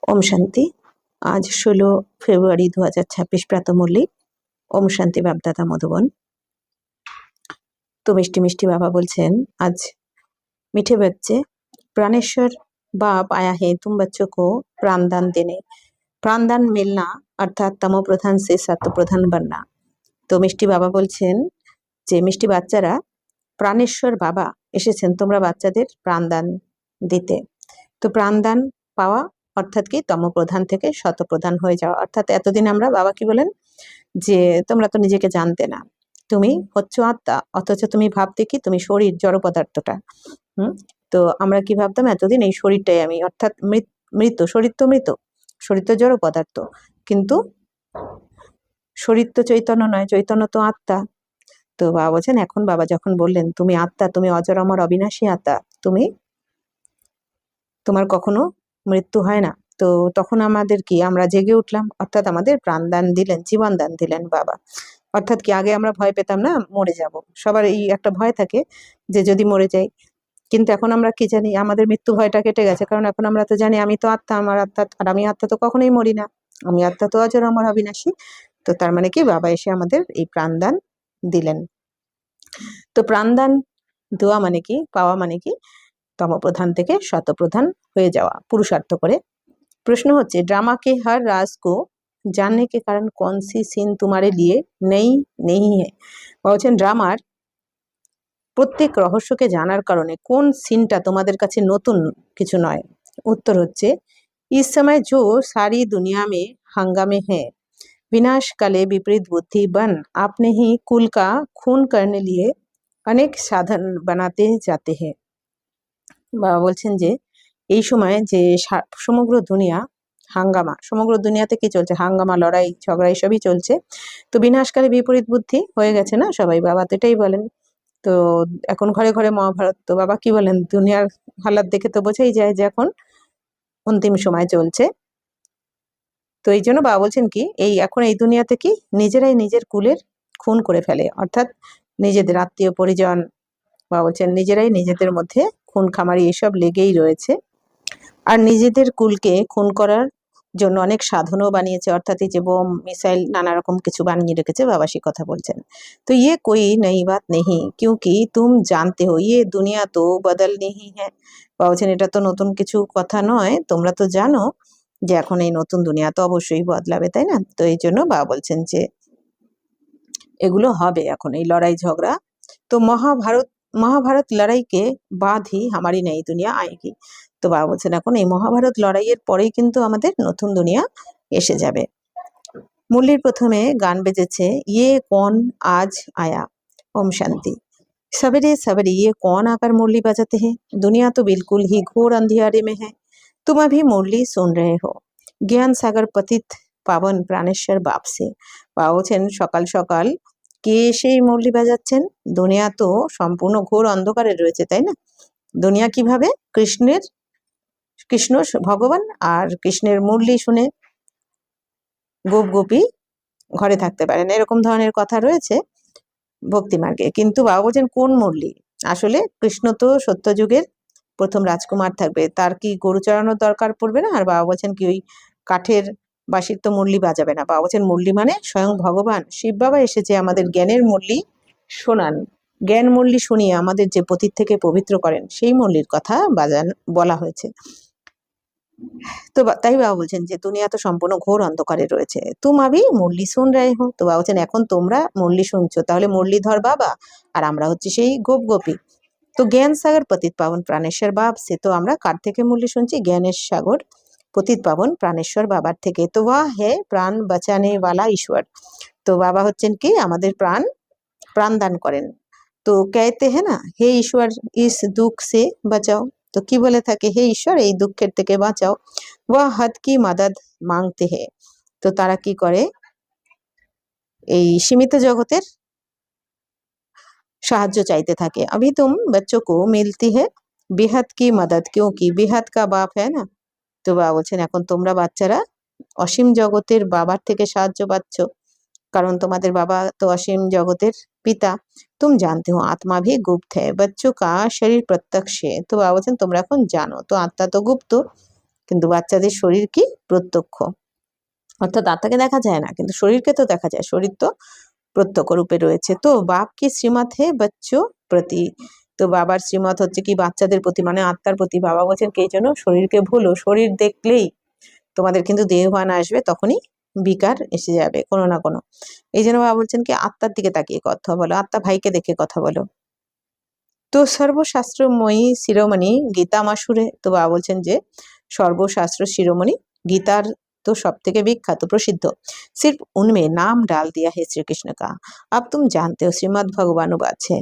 ওম শান্তি। আজ 16 ফেব্রুয়ারি 2026 প্রাতমূল্যে ওম শান্তি বাপদাদা মধুবন। তো মিষ্টি মিষ্টি বাবা বলছেন, আজ मीठे बच्चे प्राणेश्वर बाप आया है तुम बच्चों को प्राणदान देने। प्राणदान मिलना अर्थात तमो प्रधान से सत्व प्रधान बनना। তো মিষ্টি বাবা বলছেন যে মিষ্টি বাচ্চারা প্রাণেশ্বর বাবা এসেছেন তোমরা বাচ্চাদের প্রাণদান দিতে। তো প্রাণদান পাওয়া অর্থাৎ কি তমপ্রধান থেকে শতপ্রধান হয়ে যাওয়া। অর্থাৎ এতদিন আমরা বাবা কি বলেন যে তোমরা তো নিজেকে জানতে না, তুমি হচ্ছ আত্মা, অথচ তুমি ভাবতে কি তুমি শরীর জড় পদার্থটা। তো আমরা কি ভাবতাম এতদিন এই শরীরটাই আমি, অর্থাৎ মৃত শরীর তো মৃত, শরীর তো জড় পদার্থ, কিন্তু শরীর তো চৈতন্য নয়, চৈতন্য তো আত্মা। তো বাবা বলছেন এখন বাবা যখন বললেন তুমি আত্মা, তুমি অজর অমর অবিনাশী আত্মা, তুমি তোমার কখনো মৃত্যু হয় না। তো তখন আমাদের কি আমরা জেগে উঠলাম, অর্থাৎ আমাদের প্রাণদান দিলেন, জীবন দান দিলেন বাবা। অর্থাৎ কি আগে আমরা ভয় পেতাম না মরে যাব, সবার এই একটা ভয় থাকে যে যদি মরে যাই, কিন্তু এখন আমরা কি জানি আমাদের মৃত্যু ভয়টা কেটে গেছে, কারণ এখন আমরা তো জানি আমি তো আত্মা, আমার আত্মা, আর আমি আত্মা তো কখনোই মরি না, আমি আত্মা তো অজর অমর অবিনাশী। তো তার মানে কি বাবা এসে আমাদের এই প্রাণদান দিলেন। তো প্রাণদান দেওয়া মানে কি, পাওয়া মানে কি তমপ্রধান থেকে শতপ্রধান হয়ে যাওয়া পুরুষার্থ করে। प्रश्न होच्छे ड्रामा के हर राज को जानने के कारण कौन सी सीन तुम्हारे लिए नई नहीं है। বলছেন ড্রামার প্রত্যেক রহস্যকে জানার কারণে কোন সিনটা তোমাদের কাছে নতুন কিছু নয়। उत्तर होच्छे इस समय जो सारी दुनिया में हंगामे हैं, विनाश काले विपरीत बुद्धि बन आपने ही कुल का खून करने लिए अनेक साधन बनाते जाते हैं। বাবা বলছেন যে এই সময় যে সমগ্র দুনিয়া হাঙ্গামা, সমগ্র দুনিয়াতে কি চলছে, হাঙ্গামা, লড়াই ঝগড়া এসবই চলছে। তো বিনাশকালে বিপরীত বুদ্ধি হয়ে গেছে না সবাই, বাবা তো এটাই বলেন। তো এখন ঘরে ঘরে মহাভারত, তো বাবা কি বলেন দুনিয়ার হালাত দেখে তো বোঝাই যায় যে এখন অন্তিম সময় চলছে। তো এই জন্য বাবা বলছেন কি এই এখন এই দুনিয়াতে কি নিজেরাই নিজের কুলের খুন করে ফেলে, অর্থাৎ নিজেদের আত্মীয় পরিজন, বাবা বলছেন নিজেরাই নিজেদের মধ্যে খুন খামারি এসব লেগেই রয়েছে। আর নিজেদের কুলকে খুন করার জন্য অনেক সাধনও বানিয়েছে, অর্থাৎ এই যে বোম মিসাইল নানা রকম কিছু বানিয়ে রেখেছে, বাবা সে কথা বলছেন। তো ইয়ে কোই নই বাত নেহি क्योंकि तुम जानते हो ये दुनिया तो बदलनी ही है। বাবা বলছেন এটা তো নতুন কিছু কথা নয়, তোমরা তো জানো যে এখন এই নতুন দুনিয়া তো অবশ্যই বদলাবে, তাই না। তো এই জন্য বাবা বলছেন যে এগুলো হবে এখন এই লড়াই ঝগড়া। তো মহাভারত লড়াই के बाद ही हमारी नई दुनिया आएगी। তো বাবা বলছেন এখন এই মহাভারত লড়াইয়ের পরেই কিন্তু আমাদের নতুন দুনিয়া এসে যাবে। মুরলির প্রথমে গান বেজেছে ये कौन आज आया। ओम शांति। सवेरे सवेरे ये कौन आकर मुरली बजाते हैं, दुनिया तो बिल्कुल ही घोर अंधियारे में है, तुम अभी मुरली सुन रहे हो ज्ञान सागर पतित पावन प्राणेश्वर बाप से। বাবা বলছেন সকাল সকাল কে সেই মুরলি বাজাচ্ছেন, দুনিয়া তো সম্পূর্ণ ঘোর অন্ধকারে রয়েছে, তাই না। দুনিয়া কিভাবে কৃষ্ণ ভগবান আর কৃষ্ণের মুরলি শুনে গোপ গোপী ঘরে থাকতে পারেন, এরকম ধরনের কথা রয়েছে ভক্তি মার্গে। কিন্তু বাবা বলছেন কোন মুরলি, আসলে কৃষ্ণ তো সত্যযুগের প্রথম রাজকুমার থাকবে, তার কি গরু চড়ানোর দরকার পড়বে না। আর বাবা বলছেন কি ওই কাঠের বাঁশির তো মুরলি বাজাবে না। বাবা বলছেন মুরলি মানে স্বয়ং ভগবান শিব বাবা এসেছে আমাদের জ্ঞানের মুরলি শোনান, জ্ঞান মুরলি শুনিয়ে আমাদের যে পতিত থেকে পবিত্র করেন সেই মুরলির কথা বলা হয়েছে। তো তাই বাবা বলছেন যে দুনিয়া তো সম্পূর্ণ ঘোর অন্ধকারে রয়েছে, তুম আবি মুরলি শুন রায় হো। তো বাবা বলছেন এখন তোমরা মুরলি শুনছো, তাহলে মুরলীধর বাবা আর আমরা হচ্ছে সেই গোপ গোপী। তো জ্ঞান সাগর পতিত পাবন প্রাণেশ্বর বাপ সে, তো আমরা কার থেকে মুরলি শুনছি, জ্ঞানের সাগর পতিত পাবন প্রাণেশ্বর বাবার থেকে। তো ওয়া হে প্রাণ বাঁচানে ওয়ালা ঈশ্বর। তো বাবা হচ্ছেন কি আমাদের প্রাণ দান করেন। তো कहते हैं না হে ঈশ্বর ইস দুঃখ সে বাঁচাও, তো কি বলে থাকে হে ঈশ্বর এই দুঃখের থেকে বাঁচাও। ওয়া হদ কি মাদাদ মাংতে হে, তো তারা কি করে এই সীমিত জগতের সাহায্য চাইতে থাকে। अभी तुम बच्चों को मिलती है बेहद की मदद क्योंकि बेहद का बाप है ना। তো বাবা বলছেন এখন তোমরা বাচ্চারা অসীম জগতের বাবার থেকে সাহায্য পাচ্ছ, কারণ তোমাদের বাবা তো অসীম জগতের পিতা। तुम जानते हो आत्मा भी गुप्त है बच्चों का शरीर प्रत्यक्ष है। তো বাবা বলছেন তোমরা এখন জানো তো আত্মা তো গুপ্ত, কিন্তু বাচ্চাদের শরীর কি প্রত্যক্ষ, অর্থাৎ আত্মাকে দেখা যায় না কিন্তু শরীরকে তো দেখা যায়, শরীর তো প্রত্যক্ষ রূপে রয়েছে। তো বাপ কি শ্রীমত হে বচ্চো প্রতি, তো বাবার শ্রীমত হচ্ছে কি বাচ্চাদের প্রতি, মানে আত্মার প্রতি। বাবা বলছেন কে যেন শরীরকে ভুলো, শরীর দেখলেই তোমাদের কিন্তু দেহভান আসবে, তখনই বিকার এসে যাবে কোনো না কোনো। এই জন্য বাবা বলছেন কি আত্মার দিকে তাকিয়ে কথা বলো, আত্মা ভাইকে দেখে কথা বলো। তো সর্বশাস্ত্রময়ী শিরোমণি গীতা মাসুরে, তো বাবা বলছেন যে সর্বশাস্ত্র শিরোমণি গীতার तो सब থেকে বিখ্যাত প্রসিদ্ধ, सिर्फ उनमें नाम डाल दिया है श्री कृष्ण का, अब तुम जानते हो श्रीमद् भगवानुब আছে।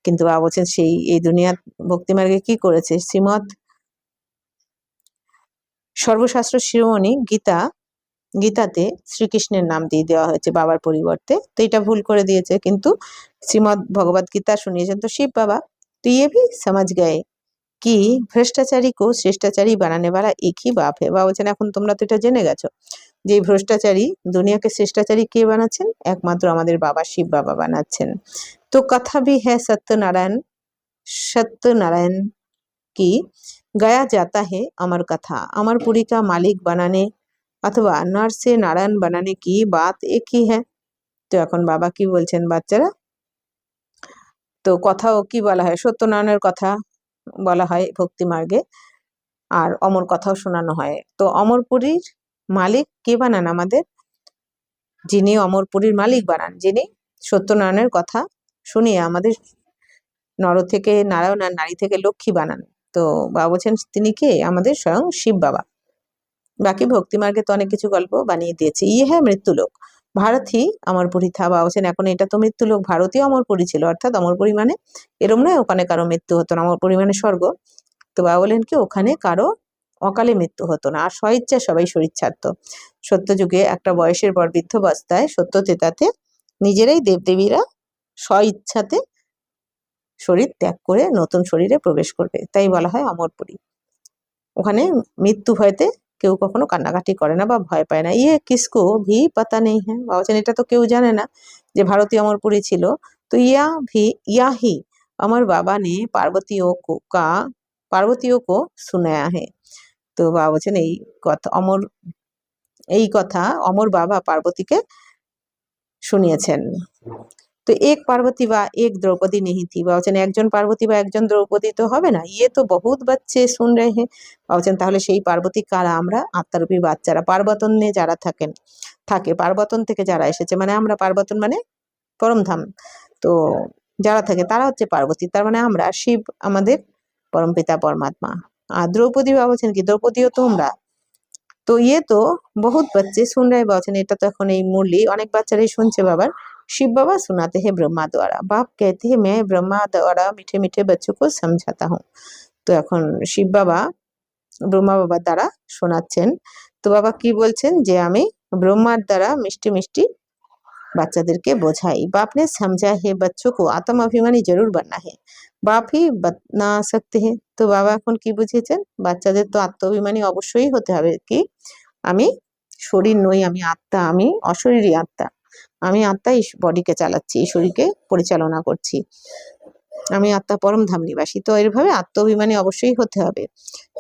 কিন্তু বাবা বলছেন সেই এই দুনিয়া ভক্তি মার্গে কি করেছে, শ্রীমদ সর্বশাস্ত্র শিরোমণি গীতা, গীতাতে শ্রীকৃষ্ণের নাম দিয়ে দেওয়া হয়েছে বাবার পরিবর্তে, তো এটা ভুল করে দিয়েছে। কিন্তু শ্রীমদ ভগবত গীতা শুনিয়েছেন তো শিব বাবা। তো ये भी समझ गए कि ভ্রষ্টাচারী কো শ্রেষ্টাচারী বানানে वाला एक ही बाप है। বাবা বলছেন এখন তোমরা তো এটা জেনে গেছো যে ভ্রষ্টাচারী দুনিয়াকে শ্রেষ্টাচারী কে বানাচ্ছেন, একমাত্র আমাদের বাবা শিব বাবা বানাচ্ছেন। তো কথা भी है सत्यनारायण, सत्यनारायण की गाया जाता है अमर कथा, अमरपुरी का मालिक बनाने अथवा नर से नारायण बनाने की बात एक ही है। তো এখন বাবা কি বলছেন বাচ্চারা, তো কথাও কি বলা হয়, সত্যনারায়ণের কথা বলা হয় ভক্তি মার্গে, আর অমর কথাও শোনানো হয়। তো অমরপুরীর মালিক কে বানান, আমাদের যিনি অমরপুরীর মালিক বানান, যিনি সত্যনারায়ণের কথা শুনিয়ে আমাদের নর থেকে নারায়ণ আর নারী থেকে লক্ষ্মী বানান। তো বাবা বলছেন তিনি কে, আমাদের স্বয়ং শিব বাবা। বাকি ভক্তি মার্গে তো অনেক কিছু গল্প বানিয়ে দিয়েছে। ইয়ে হ্যাঁ মৃত্যুলোক, ভারতই অমরপুরী থা। বাবা বলছেন এখন এটা তো মৃত্যুলোক, ভারতীয় অমরপুরী ছিল, অর্থাৎ অমরপুরী মানে এরম নয় ওখানে কারো মৃত্যু হতো না, অমরপুরী মানে স্বর্গ। তো বাবা বলেন কি ওখানে কারো অকালে মৃত্যু হতো না, আর স্বইচ্ছা সবাই শরীর ছাড়তো। সত্যযুগে একটা বয়সের পর বৃদ্ধাবস্থায় সত্য তেতাতে নিজেরাই দেবদেবীরা স্বইচ্ছাতে শরীর ত্যাগ করে নতুন শরীরে প্রবেশ করবে, তাই বলা হয় অমরপুরী। ওখানে মৃত্যু ভয়তে কেউ কখনো কান্নাকাটি করে না বা ভয় পায় না। ইয়ে কিসকো ভি পাতা নেই হ্যাঁ, বাবা বলছেন এটা তো কেউ জানে না যে ভারতীয় অমরপুরী ছিল। তো ইয়াহি अमर बाबा ने पार्वतियों को सुनाया है। তো বাবা বলছেন এই কথা অমর বাবা পার্বতীকে শুনিয়েছেন। তো এক পার্বতী বা এক দ্রৌপদী নেহি থি, বাবা বলছেন একজন পার্বতী বা একজন দ্রৌপদী তো হবে না, ইয়ে তো বহুত বাচ্চে শুন রে হে। বাবা বলছেন তাহলে সেই পার্বতী কারা, আমরা আত্মারূপী বাচ্চারা, পার্বতনে যারা থাকে পার্বতন থেকে যারা এসেছে, মানে আমরা পার্বতন মানে পরমধাম, তো যারা থাকে তারা হচ্ছে পার্বতী, তার মানে আমরা শিব আমাদের পরমপিতা পরমাত্মা। আর দ্রৌপদী বাবা বলছেন কি দ্রৌপদীও তোমরা। তো ইয়ে তো বহুত বাচ্চে শুন রে, বলছেন এটা তো এখন এই মুরলি অনেক বাচ্চারাই শুনছে বাবার। शिव बाबा सुनाते हैं ब्रह्मा द्वारा, बाप कहते हैं मैं ब्रह्मा द्वारा मीठे मीठे बच्चों को समझाता हूँ। তো এখন শিব বাবা ব্রহ্মা বাবার দ্বারা শোনাচ্ছেন। তো বাবা কি বলছেন যে আমি ব্রহ্মার দ্বারা মিষ্টি মিষ্টি বাচ্চাদেরকে বোঝাই। बाप ने समझा है बच्चों को आत्म अभिमानी जरूर बनना है, बाप ही बना सकते हैं। তো বাবা এখন কি বুঝিয়েছেন, বাচ্চাদের তো আত্মাভিমানী অবশ্যই হতে হবে, কি আমি শরীর নই, আমি আত্মা, আমি অশরীরী আত্মা, আমি আত্মা এই বডিকে চালাচ্ছি, এই শরীরকে পরিচালনা করছি, আমি আত্মা পরমধাম নিবাসী। তো এরভাবে আত্মাভিমানী অবশ্যই হতে হবে,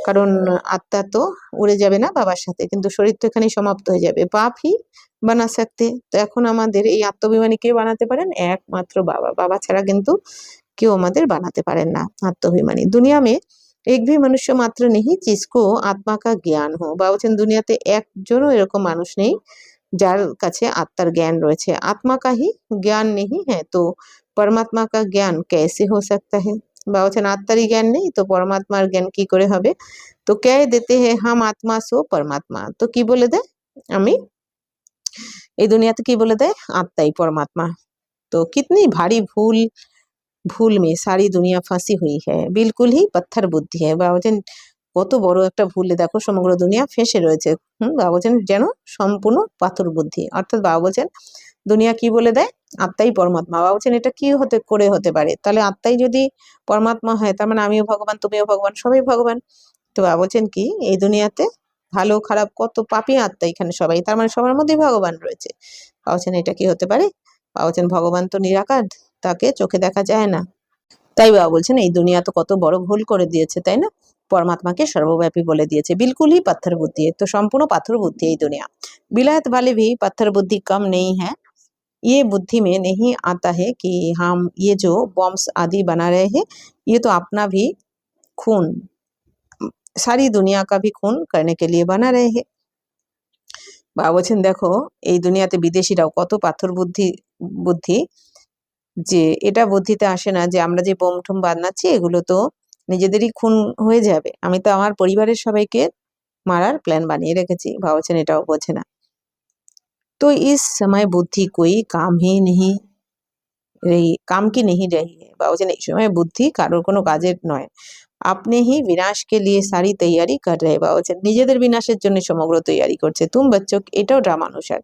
কারণ আত্মা তো উড়ে যাবে না বাবার সাথে, কিন্তু শরীর তো এখানেই সমাপ্ত হয়ে যাবে। পাপই বানা सकते, তো এখন আমাদের এই আত্মাভিমানী কে বানাতে পারেন, একমাত্র বাবা, বাবা ছাড়া কিন্তু কেউ আমাদের বানাতে পারেন না আত্মাভিমানী। দুনিয়া মে এক ভি মনুষ্য মাত্র নেই जिसको আত্মা কা জ্ঞান হো, বা বলছেন দুনিয়াতে একজনও এরকম মানুষ নেই যার কাছে আত্মার জ্ঞান রয়েছে। আত্মা কা হি জ্ঞান নেই হ্যাঁ তো পরমাত্মা কা জ্ঞান कैसे हो सकता है, বা বলছেন আত্মারই জ্ঞান নেই তো পরমাত্মার জ্ঞান কি করে হবে। তো কে দেতে হে হাম আত্মা সো পরমাত্মা, তো কি বলে দেয়, আমি এই দুনিয়াতে কি বলে দেয়, আত্মাই পরমাত্মা। তো কিতনি ভারী ভুল में सारी दुनिया ফাঁসি हुई है, बिल्कुल ही पत्थर बुद्धि है। বাবা বলছেন কত বড় একটা ভুলে দেখো সমগ্র দুনিয়া ফেঁসে রয়েছে। বাবা বলছেন যেন সম্পূর্ণ পাথর বুদ্ধি, অর্থাৎ বাবা বলছেন দুনিয়া কি বলে দেয়, আত্মাই পরমাত্মা। বাবা বলছেন এটা কি হতে পারে, তাহলে আত্মাই যদি পরমাত্মা হয় তার মানে আমিও ভগবান, তুমিও ভগবান, সবাই ভগবান। তো বাবা বলছেন কি এই দুনিয়াতে ভালো খারাপ কত পাপী আত্মা এখানে সবাই, তার মানে সবার মধ্যেই ভগবান রয়েছে। বাবা বলছেন এটা কি হতে পারে, বাবা বলছেন ভগবান তো নিরাকার, তাকে চোখে দেখা যায় না, তাই বাবা বলছেন এই দুনিয়া তো কত বড় ভুল করে দিয়েছে, তাই না। परमात्मा के सर्वव्यापी बोले दिए बिल्कुल ही पत्थर बुद्धि है। तो संपूर्ण पत्थर बुद्धि है दुनिया। विलायत वाले भी पत्थर बुद्धि कम नहीं है। ये बुद्धि में नहीं आता है कि हम ये जो बॉम्ब्स आदि बना रहे हैं ये तो अपना भी खून, सारी दुनिया का भी खून करने के लिए बना रहे हैं। বা বলছেন দেখো এই দুনিয়াতে বিদেশিরাও কত পাথর বুদ্ধি যে এটা বুদ্ধিতে আসে না যে আমরা যে বোম ঠোম বানাচ্ছি এগুলো তো নিজেদেরই খুন হয়ে যাবে, আমি তো আমার পরিবারের সবাইকে মারার প্ল্যান বানিয়ে রেখেছি। ভাবছেন এটাও বোঝে না। তো इस समय बुद्धि कोई काम ही नहीं रही, काम की नहीं रही है। बाबूजन এই সময় বুদ্ধি কারোর কোনো কাজের নয়। আপনি ही विनाश के लिए सारी तैयारी कर रहे बाबूजन নিজেদের বিনাশের জন্য সমগ্র তৈয়ারি করছে। तुम बच्चों এটাও ড্রামা অনুসার,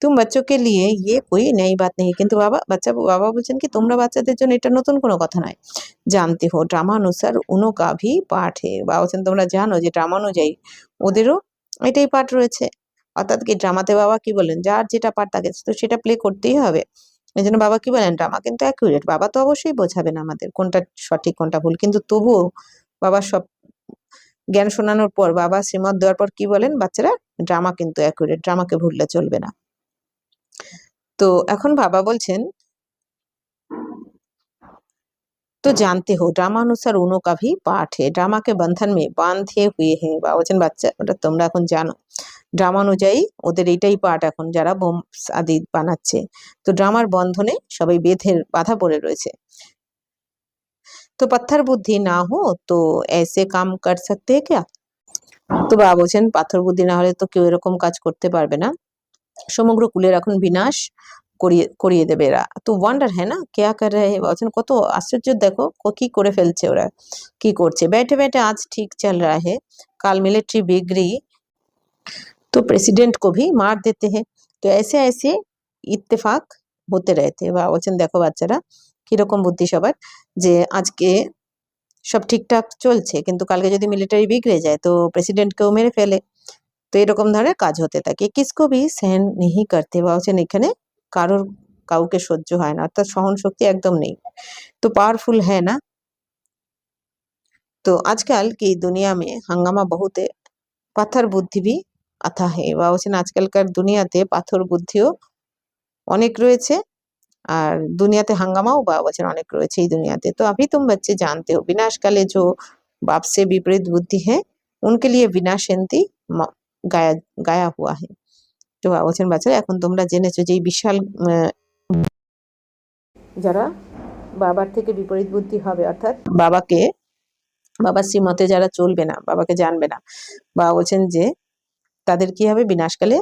तुम बच्चों के लिए ये कोई नई बात नहीं। কিন্তু বাবা বলছেন কি তোমরা বাচ্চাদের জন্য এটা নতুন কোনো কথা নয়। জানতে हो ড্রামা অনুসার उनो का भी पाठ है। বাবা বলছেন তোমরা জানো যে ড্রামা অনুযায়ী ওদেরও এটাই পাঠ রয়েছে। অর্থাৎ কি ড্রামাতে বাবা কি বলেন যার যেটা পাঠ থাকে তো সেটা প্লে করতেই হবে। এই জন্য বাবা কি বলেন ড্রামা কিন্তু অ্যাকুরেট, বাবা তো অবশ্যই বোঝাবেন আমাদের কোনটা সঠিক কোনটা ভুল, কিন্তু তবুও বাবা সব জ্ঞান শোনানোর পর বাবা শ্রীমত দেওয়ার পর কি বলেন বাচ্চারা ড্রামা কিন্তু অ্যাকুরেট, ড্রামাকে ভুললে চলবে না। তো এখন বাবা বলছেন तो जानते हो ड्रामा अनुसार उनो का भी पाठ है, ड्रामा के बंधन में बांधे हुए हैं। বা বলছেন বাচ্চা ওটা তোমরা এখন জানো ড্রামা অনুযায়ী ওদের এইটাই পাঠ এখন যারা বোম আদি বানাচ্ছে। তো ড্রামার বন্ধনে সবাই বাধা পড়ে রয়েছে। तो पत्थर बुद्धि ना हो तो ऐसे काम कर सकते हैं क्या। তো বাবা বলছেন পাথর বুদ্ধি না হলে তো কেউ এরকম কাজ করতে পারবে না। সমগ্র কুলের এখন বিনাশ করিয়ে দেবে এরা। তো ওয়ান্ডার হ্যাঁ না কেয়া কর রহে বলছেন কত আশ্চর্য, দেখো কি করে ফেলছে ওরা, কি করছে। बैठे बैठे आज ठीक चल रहा है, काल मिलिट्री बिगड़ी तो प्रेसिडेंट को भी मार देते हैं। तो ऐसे ऐसे ইত্তেফাক হতে रहते বা বলছেন দেখো বাচ্চারা কিরকম বুদ্ধি সবার, যে আজকে সব ঠিকঠাক চলছে কিন্তু কালকে যদি মিলিটারি বিগড়ে যায় তো প্রেসিডেন্টকেও মেরে ফেলে। তো এরকম ধরনের কাজ হতে থাকে। কিসকো ভি सहन नहीं करते বা বলছেন এখানে কারোর কাউকে সহ্য হয় না, অর্থাৎ সহন শক্তি একদম নেই। তো पावरफुल है ना। तो आजकल की दुनिया में हंगामा बहुत है, পাথর বুদ্ধি भी आता है বা বলছেন আজকালকার দুনিয়াতে পাথর বুদ্ধিও অনেক রয়েছে আর দুনিয়াতে হাঙ্গামাও বা বলছেন অনেক রয়েছে এই দুনিয়াতে। तो अभी तुम बच्चे जानते हो विनाशकाले जो बाप से विपरीत बुद्धि है उनके लिए विनाशयंती गाया गाया हुआ है। তো বলছেন বাচ্চারা এখন তোমরা জেনেছো যে এই বিশাল যারা বাবার থেকে বিপরীত বুদ্ধি হবে অর্থাৎ বাবার শ্রীমতে যারা চলবে না, বাবাকে জানবে না, বাবা বলছেন যে তাদের কি হবে বিনাশকালে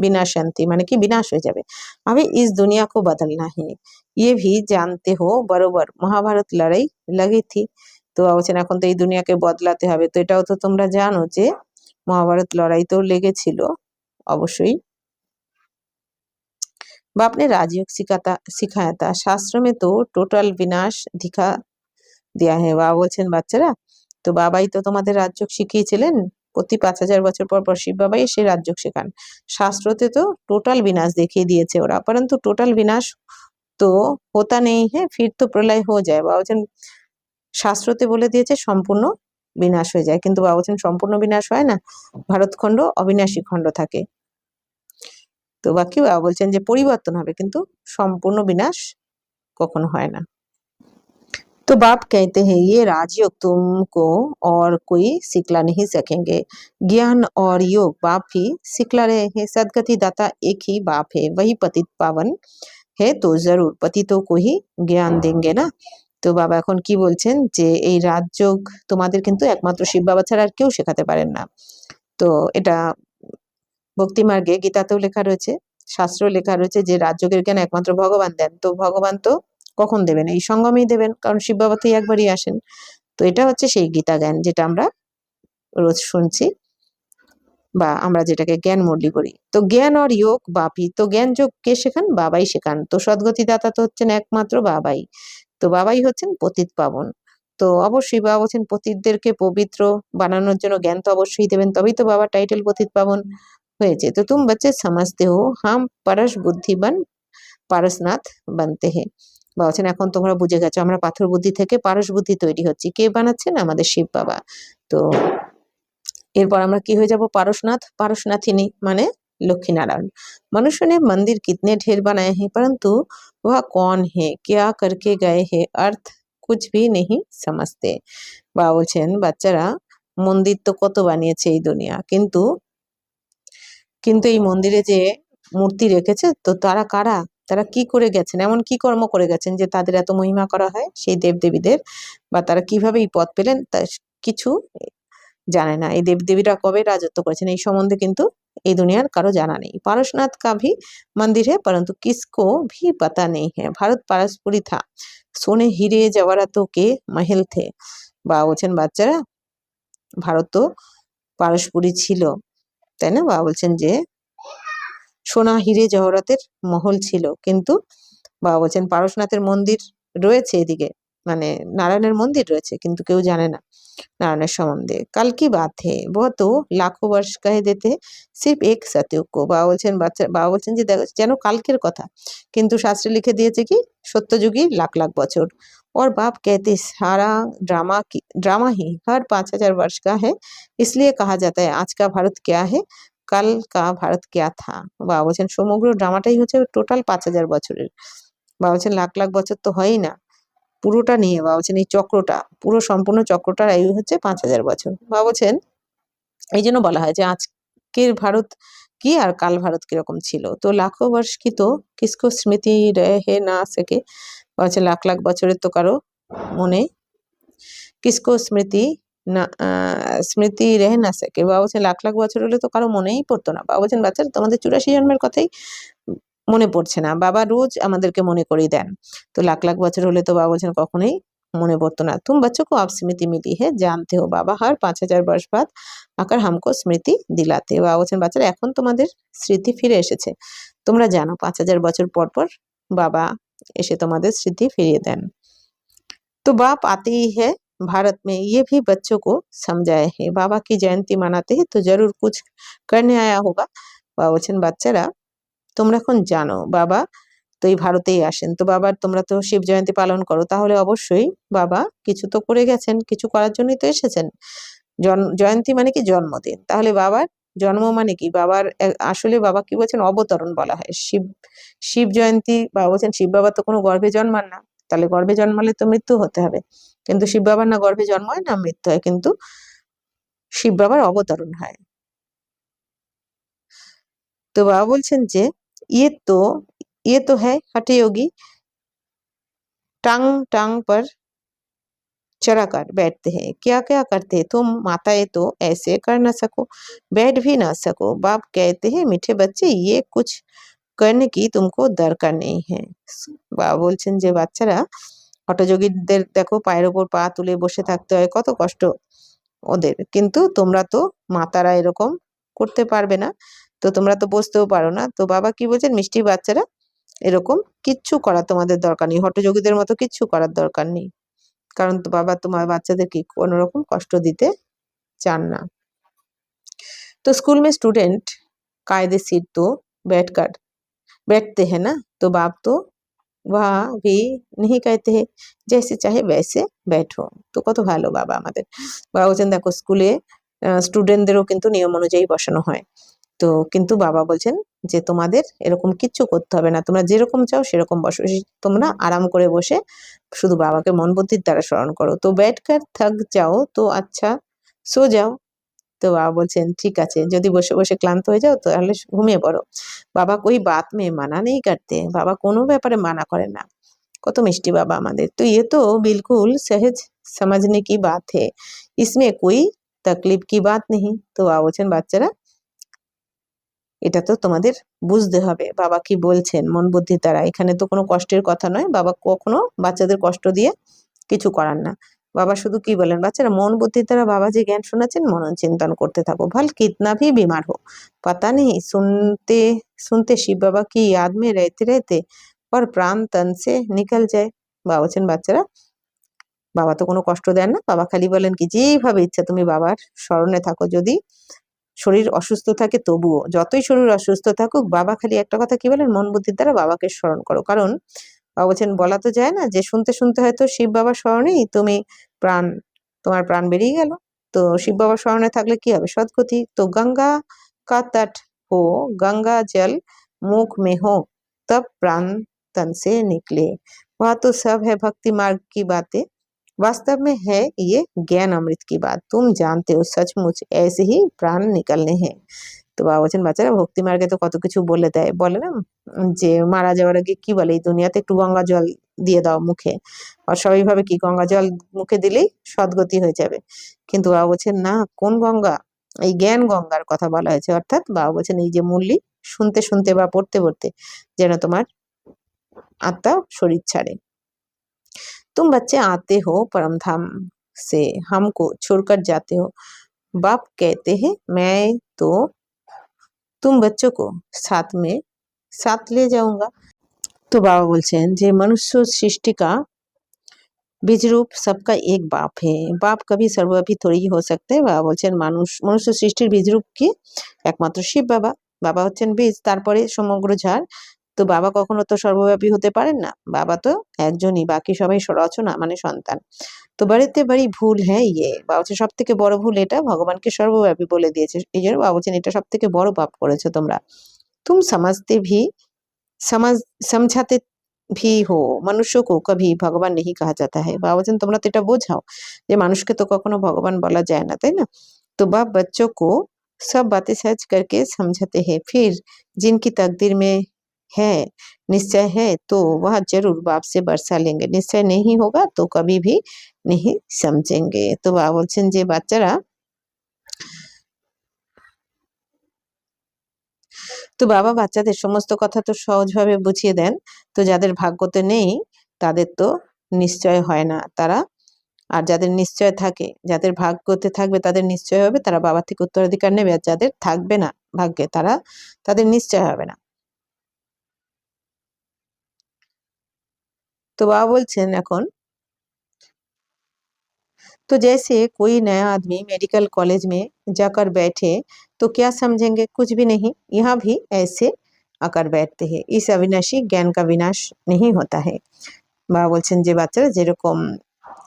विनाशंती माने कि विनाश हो जाए। अभी इस दुनिया को बदलना है, ये भी जानते हो बरोबर महाभारत लड़ाई लगी थी। तो বলছেন এখন তো এই দুনিয়াকে বদলাতে হবে, তো এটাও তো তোমরা জানো যে মহাভারত লড়াই তো লেগেছিল অবশ্যই। बाप ने राजयोग सिखाया था, शास्त्र में तो टोटल विनाश दिखा दिया है। বাবা বলছেন বাচ্চারা তো বাবাই তো তোমাদের রাজযোগ শিখিয়েছিলেন, প্রতি 5000 বছর পর পর শিব বাবাই এসে রাজযোগ শেখান। শাস্ত্রতে তো টোটাল विनाश দেখিয়ে দিয়েছে ওরা, परंतु टोटल विनाश तो होता नहीं है, फिर तो प्रलय हो जाए। বাবা বলছেন শাস্ত্রতে বলে দিয়েছে সম্পূর্ণ বিনাশ হয়ে যায়, কিন্তু বাবা বলছেন সম্পূর্ণ বিনাশ হয় না, ভারতখণ্ড অবিনাশী খণ্ড থাকে। তো বাকি বাবা বলছেন যে পরিবর্তন হবে কিন্তু সম্পূর্ণ বিনাশ কখনো হয় না। तो बाप कहते हैं ये राजयोग तुमको और कोई सिखला नहीं सकेंगे, ज्ञान और योग बाप ही सिखला रहे हैं। सदगति दाता एक ही बाप है, वही पतित पावन है, तो जरूर पतितों को ही ज्ञान देंगे ना। তো বাবা এখন কি বলছেন যে এই রাজযোগ তোমাদের কিন্তু একমাত্র শিব বাবা ছাড়া আর কেউ শেখাতে পারেন না। তো এটা ভক্তি মার্গে গীতাতেও লেখা রয়েছে, শাস্ত্র লেখা রয়েছে যে রাজযোগের জ্ঞান একমাত্র ভগবান দেন। তো ভগবান তো কখন দেবেন, এই সঙ্গমেই দেবেন, কারণ শিব বাবা তো একবারই আসেন। তো এটা হচ্ছে সেই গীতা জ্ঞান যেটা আমরা রোজ শুনছি বা আমরা যেটাকে জ্ঞান মুরলি করি। তো জ্ঞান আর যোগ বাপি, তো জ্ঞান যোগ কে শেখান, বাবাই শেখান। তো সদ্গতি দাতা তো হচ্ছেন একমাত্র বাবাই, তো বাবাই হচ্ছেন পতিত পাবন। তো অবশ্যই বাবা বলছেন পতিতদেরকে পবিত্র বানানোর জন্য জ্ঞান তো অবশ্যই দেবেন, তবেই তো বাবার টাইটেল পতিত পাবন হয়েছে। তো तुम बच्चे समझते हो हम परस बुद्धिमान पारसनाथ बनते हैं। বা বলছেন এখন তোমরা বুঝে গেছো আমরা পাথর বুদ্ধি থেকে পারস বুদ্ধি তৈরি হচ্ছি। কে বানাচ্ছেন? আমাদের শিব বাবা। তো এরপর আমরা কি হয়ে যাব? पारसनाथ। पारसनाथिनी माने लक्ष्मी नारायण। मनुष्य ने मंदिर कितने ढेर बनाए हैं परंतु वह कौन है, क्या करके गए हैं, अर्थ कुछ भी नहीं समझते। বাবা বলছেন বাচ্চারা মন্দির তো কত বানিয়েছে এই দুনিয়া, কিন্তু কিন্তু এই মন্দিরে যে মূর্তি রেখেছে তো তারা কারা, তারা কি করে গেছেন, এমন কি কর্ম করে গেছেন যে তাদের এত মহিমা করা হয় সেই দেবদেবীদের, বা তারা কিভাবে এই পদ পেলেন তা কিছু জানে না। এই দেবদেবীরা কবে রাজত্ব করেছেন এই সম্বন্ধে কিন্তু এই দুনিয়ার কারো জানা নেই। पारसनाथ का भी मंदिर है परंतु किसको भी पता नहीं है। भारत पारसपुरी था, सोने हीरे जवाहरातों के महल थे। বা বলছেন বাচ্চারা ভারত তো পারসপুরি ছিল, তাই না? বাবা বলছেন যে সোনা হিরে জহরতের মহল ছিল, কিন্তু বাবা বলছেন পারসনাথের মন্দির রয়েছে এদিকে, মানে নারায়ণের মন্দির রয়েছে, কিন্তু কেউ জানে না नारायण সম্বন্ধে। কাল কি বাত হে वो तो लाखों वर्ष कह देते सिर्फ एक सतयुग को। বাবা বলছেন বাবা বলছেন যে দেখো যেন কালকের কথা, কিন্তু শাস্ত্রে লিখে দিয়েছে কি সত্যযুগী লাখ লাখ বছর। और बाप कहते सारा ड्रामा ही हर 5,000 वर्ष का है, इसलिए कहा जाता है आज का भारत क्या है কাল কা ভারত क्या था। বাবা বলছেন সমগ্র ড্রামাটাই হচ্ছে টোটাল 5,000 বছরের। বাবা বলছেন লাখ লাখ বছর তো হয়ই না, পুরোটা নিয়ে বাবা বলছেন এই চক্রটা, পুরো সম্পূর্ণ চক্রটার আয়ু হচ্ছে 5,000 বছর। বাবা বলছেন এই জন্য বলা হয় যে আজকের ভারত কি আর কাল ভারত কিরকম ছিল। তো লাখো বর্ষ কি তো কিসকো স্মৃতি রহে না সকে। বাবা বলছেন লাখ লাখ বছরের তো কারো মনে কিসকো স্মৃতি না স্মৃতি রেহে না সকে। বাবা বলছেন লাখ লাখ বছর হলে তো কারো মনেই পড়তো না। বাবা বলছেন বাচ্চারা তোমাদের 84 জন্মের কথাই মনে পড়ছে না, বাবা রোজ আমাদেরকে মনে করিয়ে দেন। তো লাখ লাখ বছর হলে তো বাবা বলছেন কখনোই মনে পড়তো না। तुम बच्चों को अब स्मृति मिली है जानते हो बाबा हर 5,000 वर्ष बाद आकर हमको स्मृति दिलाते। বাবা বলছেন বাচ্চারা এখন তোমাদের স্মৃতি ফিরে এসেছে, তোমরা জানো 5,000 বছর পর পর বাবা এসে তোমাদের স্মৃতি ফিরিয়ে দেন। तो बाप आते ही है भारत में ये भी बच्चों को समझाए है, बाबा की जयंती मनाते हैं तो जरूर कुछ करने आया होगा। বাবা বলছেন বাচ্চারা তোমরা এখন জানো বাবা তো এই ভারতেই আসেন, তো বাবার তোমরা তো শিব জয়ন্তী পালন করো, তাহলে অবশ্যই বাবা কিছু তো করে গেছেন, কিছু করার জন্যই তো এসেছেন। জয়ন্তী মানে কি জন্মদিন, তাহলে বাবার জন্ম মানে কি বাবার আসলে বাবা কি বলছেন অবতরণ বলা হয়। শিব জয়ন্তী বাবা বলছেন শিব বাবা তো কোনো গর্ভে জন্মান না, তাহলে গর্ভে জন্মালে তো মৃত্যু হতে হবে, কিন্তু শিব বাবার না গর্ভে জন্ম হয় না মৃত্যু হয়, কিন্তু শিব বাবার অবতরণ হয়। তো বাবা বলছেন যে ये तो है हठ योगी टांग टांग पर चढ़ाकर बैठते हैं, क्या क्या करते हैं तुम माताएं तो ऐसे कर न सको, बैठ भी ना सको। बाप कहते हैं मीठे बच्चे ये कुछ करने की तुमको दरकार नहीं है। বাবা বলছেন যে বাচ্চারা হঠযোগীদের দেখো পায়ের ওপর পা তুলে বসে থাকতে হয়, কত কষ্ট ওদের, কিন্তু তোমরা তো মাতারা এরকম করতে পারবে না, তো তোমরা তো বসতেও পারো না। তো বাবা কি বলছেন মিষ্টি বাচ্চারা এরকম কিচ্ছু করার তোমাদের দরকার নেই, হঠযোগীদের মতো কিচ্ছু করার দরকার নেই, কারণ তো বাবা তোমার বাচ্চাদেরকে কোনো রকম কষ্ট দিতে চান না। तो स्कूल में स्टूडेंट कायदे सीट तो बैठते हैं ना, तो बाप तो वहाँ भी नहीं कहते हैं जैसे चाहे वैसे बैठो। তো কত ভালো বাবা আমাদের। বাবা বলছেন দেখো স্কুলে স্টুডেন্টদেরও কিন্তু নিয়ম অনুযায়ী বসানো হয়, তো কিন্তু বাবা বলছেন যে তোমাদের এরকম কিচ্ছু করতে হবে না, তোমরা যেরকম চাও সেরকম বসো, তোমরা আরাম করে বসে শুধু বাবাকে মন বুদ্ধির দ্বারা স্মরণ করো। তো बैठकर थक जाओ तो अच्छा सो जाओ। তো বাবা বলছেন ঠিক আছে যদি বসে বসে ক্লান্ত হয়ে যাও তাহলে ঘুমিয়ে পড়ো। বাবা कोई बात में मना नहीं करते, বাবা কোনো ব্যাপারে মানা করেন না। কত মিষ্টি বাবা আমাদের। তো ये तो बिल्कुल सहज समझने की बात है, इसमें कोई तकलीफ की बात नहीं। তো বাবা বলছেন বাচ্চারা এটা তো তোমাদের বুঝতে হবে বাবা কি বলছেন মন বুদ্ধির দ্বারা, এখানে তো কোনো কষ্টের কথা নয়, বাবা কখনো বাচ্চাদের কষ্ট দিয়ে কিছু করান না। বাবা শুধু কি বলেন বাচ্চারা মন বুদ্ধির দ্বারা বাবা যে জ্ঞান শোনাচ্ছেন মনন চিন্তন করতে থাকো, भल कितना भी बीमार हो पता नहीं सुनते सुनते शिव बाबा की याद में रहते रहते और प्राण तन से निकल जाए। বাবা বলছেন বাচ্চারা বাবা তো কোনো কষ্ট দেন না, বাবা খালি বলেন কি যেভাবে ইচ্ছা তুমি বাবার স্মরণে থাকো, যদি শরীর অসুস্থ থাকে তবুও, যতই শরীর অসুস্থ থাকুক বাবা খালি একটা কথা কি বলেন মন বুদ্ধির দ্বারা বাবাকে স্মরণ করো, কারণ বাবা বলছেন বলা তো যায় না যে শুনতে শুনতে হয়তো শিব বাবার স্মরণেই তুমি তোমার প্রাণ বেরিয়ে গেল। তো শিব বাবার স্মরণে থাকলে কি হবে? সদ্গতি। তো गंगा का तट हो, गंगा जल मुख में हो, तब प्राण तन से निकले। वह तो सब है भक्ति मार्ग की बातें, वास्तव में है ये ज्ञान अमृत की बात। तुम जानते हो सचमुच ऐसे ही प्राण निकलने हैं। তো বাবা বলছেন বাচ্চারা ভক্তি মার্গে তো কত কিছু বলে দেয়, বলে না যে মারা যাওয়ার আগে কি বলে, এই দুনিয়াতে একটু গঙ্গা জল দিয়ে দাও মুখে, অস্বাভাবিকভাবে কি গঙ্গা জল মুখে দিলেই সদ্গতি হয়ে যাবে। কিন্তু বাবা বলছেন না, কোন গঙ্গা? এই জ্ঞান গঙ্গার কথা বলা হয়েছে। অর্থাৎ বাবা বলছেন এই যে মুরলি শুনতে শুনতে বা পড়তে পড়তে যেন তোমার আত্মা শরীর ছাড়ে। तुम बच्चे आते हो परम धाम से, हमको छोड़कर जाते हो। बाप कहते हैं मैं तो तुम बच्चों को साथ ले जाऊंगा। तो बाबा বলছেন যে मनुष्य सृष्टि का बीज रूप सबका एक बाप है, बाप कभी सर्वव्यापी थोड़ी हो सकते हैं। বাবা বলছেন মনুষ্য সৃষ্টির বীজ রূপ কি? একমাত্র শিব বাবা। বাবা হচ্ছেন বীজ, তারপরে সমগ্র ঝাড়। তো বাবা কখনো তো সর্বব্যাপী হতে পারেন না, বাবা তো একজনই, বাকি সবাই রচনা মানে সন্তান। তো বাড়িতে বাড়ি ভুল হ্যাঁ ইয়ে, বাবা বলছে সব থেকে বড় ভুল এটা, ভগবানকে সর্বব্যাপী বলে দিয়েছে। এই জন্য বাবা বলছেন এটা সব থেকে বড় পাপ করেছো তোমরা। तुम समझते भी समझ समझाते भी हो, मनुष्य को कभी भगवान नहीं कहा जाता है। বাবা বলছেন তোমরা তো এটা বোঝাও যে মানুষকে তো কখনো ভগবান বলা যায় না, তাই না? तो बाप बच्चों को सब बातें सच करके समझाते हैं, फिर जिनकी तकदीर में है निश्चय है तो वह जरूर बाप से बरसा लेंगे, निश्चय नहीं होगा तो कभी भी नहीं समझेंगे। तो বাবা বলছেন যে বাচ্চারা, তো বাবা বাচ্চাদের সমস্ত কথা তো সহজভাবে বুঝিয়ে দেন। তো যাদের ভাগ্যতে নেই তাদের তো নিশ্চয় হয় না, আর যাদের নিশ্চয় থাকে, যাদের ভাগ্যতে থাকবে তাদের নিশ্চয় হবে, তারা বাবা থেকে উত্তরাধিকার নেবে। আর যাদের থাকবে না ভাগ্যে, তাদের নিশ্চয় হবে না। তো বাবা বলছেন এখন, तो जैसे कोई नया आदमी मेडिकल कॉलेज में जाकर बैठे तो क्या समझेंगे? कुछ भी नहीं। यहाँ भी ऐसे आकर बैठते हैं, इस अविनाशी ज्ञान का विनाश नहीं होता है। বাবা বলছেন যে বাচ্চারা যেরকম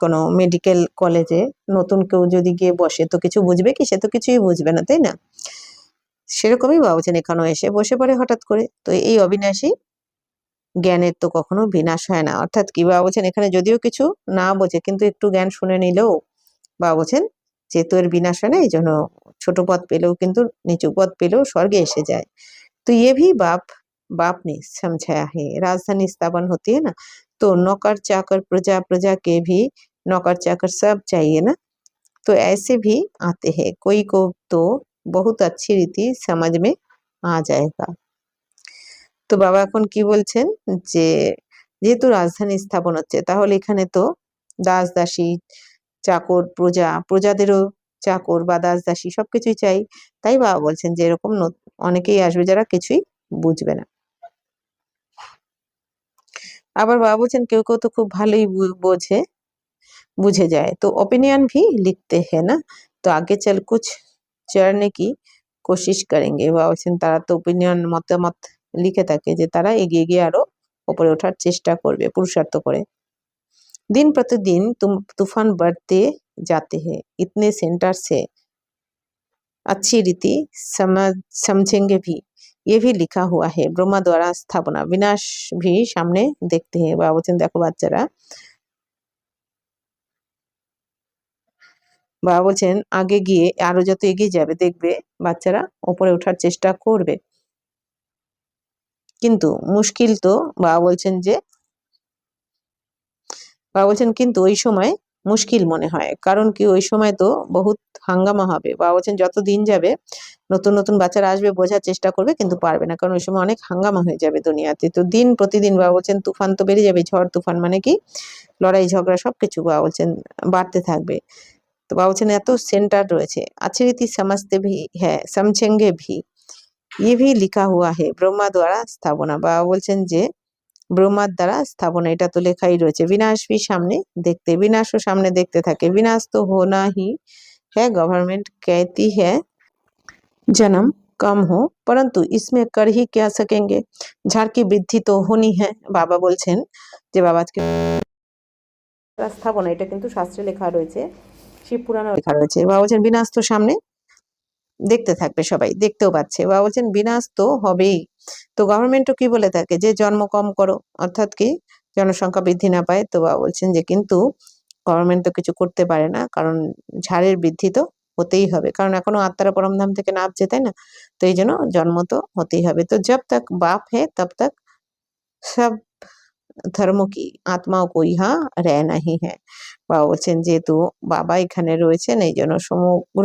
কোনো মেডিকেল কলেজে নতুন কেউ যদি গিয়ে বসে তো কিছু বুঝবে কি? সে তো কিছুই বুঝবে না, তাই না? সেরকমই বাবা বলছেন এখানেও এসে বসে পড়ে হঠাৎ করে। তো এই অবিনাশী জ্ঞানের তো কখনো বিনাশ হয় না। অর্থাৎ কি বাবা বলছেন এখানে যদিও কিছু না বোঝে কিন্তু একটু জ্ঞান শুনে নিলেও বাবা বলছেন যেহেতু এর বিনাশ হয় না, এই জন্য ছোট পদ পেলেও কিন্তু নিচু পদ পেলেও স্বর্গে এসে যায়। तो ये भी बाप ने समझाया है। राजधानी स्थापन होती है ना, तो नौकर चाकर प्रजा, प्रजा के भी नौकर चाकर सब चाहिए ना, तो ऐसे भी आते हैं। कोई को तो बहुत अच्छी रीति समझ में आ जाएगा। তো বাবা এখন কি বলছেন যে যেহেতু রাজধানী স্থাপন হচ্ছে তাহলে এখানে তো দাস দাসী চাকর প্রজাদেরও চাকর বা দাস দাসী সবকিছুই চাই। তাই বাবা বলছেন যে এরকম অনেকেই আসবে যারা কিছুই বুঝবে না। আবার বাবা বলছেন কেউ কেউ তো খুব ভালোই বুঝে যায়। তো ओपिनियन भी लिखते हैं ना, तो आगे चल कुछ चढ़ने की कोशिश करेंगे। বাবা বলছেন তারা তো ওপিনিয়ন মতামত লিখে থাকে যে তারা এগিয়ে গিয়ে আরো উপরে ওঠার চেষ্টা করবে পুরুষার্থ করে। दिन प्रतिदिन तूफान बढ़ते जाते हैं, इतने सेंटर से अच्छी रीति समझेंगे भी, ये भी लिखा हुआ है। ब्रह्मा द्वारा स्थापना विनाश भी सामने देखते हैं। বাবা বলছেন দেখো বাচ্চারা, বাবা বলছেন আগে গিয়ে আরো যত এগিয়ে যাবে দেখবে বাচ্চারা উপরে ওঠার চেষ্টা করবে, কিন্তু মুশকিল তো বাবা বলছেন কিন্তু ওই সময় মুশকিল মনে হয়, কারণ কি ওই সময় তো বহুত হাঙ্গামা হবে। বাবা বলছেন যত দিন যাবে নতুন নতুন বাচ্চারা আসবে, বোঝার চেষ্টা করবে কিন্তু পারবে না, কারণ ওই সময় অনেক হাঙ্গামা হয়ে যাবে দুনিয়াতে। তো দিন প্রতিদিন বাবা বলছেন তুফান তো বেড়ে যাবে, ঝড় তুফান মানে কি লড়াই ঝগড়া সবকিছু বাবা বলছেন বাড়তে থাকবে। তো বাবা বলছেন এত সেন্টার রয়েছে, अच्छी रीति समझते भी है समझेंगे भी, ये भी लिखा हुआ है। ब्रह्मा द्वारा स्थापना বাবা বলছেন যে ব্রহ্মার দ্বারা স্থাপনা এটা তো লেখাই রয়েছে। বিনাশ भी सामने देखते, विनाशও সামনে দেখতে থাকে। विनाश तो होना ही है, गवर्नमेंट कहती है जन्म कम हो, परंतु इसमें कर ही क्या सकेंगे, ঝাড় की বৃদ্ধি তো होनी है। বাবা বলছেন যে বাবা আজকে স্থাপনা, এটা কিন্তু শাস্ত্রে লেখা রয়েছে, শিব পুরাণে লেখা রয়েছে। বাবা বলছেন বিনাশ তো সামনে দেখতে থাকবে, সবাই দেখতেও পাচ্ছে। বাবা বলছেন বিনাশ তো হবেই। তো গভর্নমেন্টও কি বলে থাকে যে জন্ম কম করো, অর্থাৎ কি জনসংখ্যা বৃদ্ধি না পায়। তো বাবা বলছেন যে কিন্তু গভর্নমেন্ট তো কিছু করতে পারে না, কারণ ঝাড়ের বৃদ্ধি তো হতেই হবে, কারণ এখনো আত্মারা পরমধাম থেকে নামছে, তাই না? তো এই জন্য জন্ম তো হতেই হবে। তো জব তক বাপ হে তব তক সব ধর্ম কি আত্মাও কো ইহা रहना ही है। বাবা বলছেন যেহেতু বাবা এখানে রয়েছেন, এই জন্য সমগ্র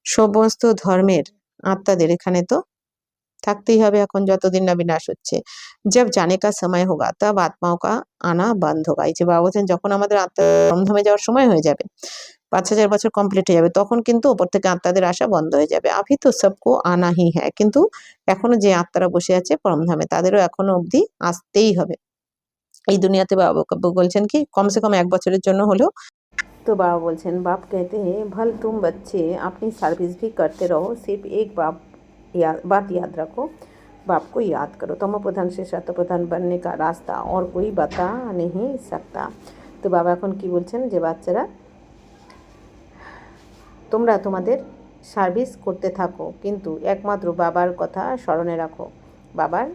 সমস্ত ধর্মের আত্মাদের এখানে তো থাকতেই হবে এখন, যতদিন না বিনাশ হচ্ছে। जब जाने का समय होगा तब आत्माओं का आना बंद होगा। এই যে বাবা বলছেন যখন আমাদের আত্মা পরমধামে যাওয়ার সময় হয়ে যাবে, 5000 বছর কমপ্লিট হয়ে যাবে, তখন কিন্তু ওপর থেকে আত্মাদের আসা বন্ধ হয়ে যাবে। আভি তো সবকো আনা হি হ্যায়, কিন্তু এখনো যে আত্মারা বসে আছে পরমধামে, তাদেরও এখনো অবধি আসতেই হবে। এই দুনিয়াতে বাবা বলছেন কি কম সে কম 1 বছরের জন্য হলেও। तो बाबा बोलছেন बाप कहते हैं भल तुम बच्चे अपनी सर्विस भी करते रहो, सिर्फ एक बात याद रखो, बाप को याद करो। तमो प्रधान से सत्य प्रधान बनने का रास्ता और कोई बता नहीं सकता। तो बाबा এখন কি বলছেন যে বাচ্চারা তোমরা তোমাদের সার্ভিস করতে থাকো, কিন্তু একমাত্র বাবার কথা স্মরণে রাখো। বাবার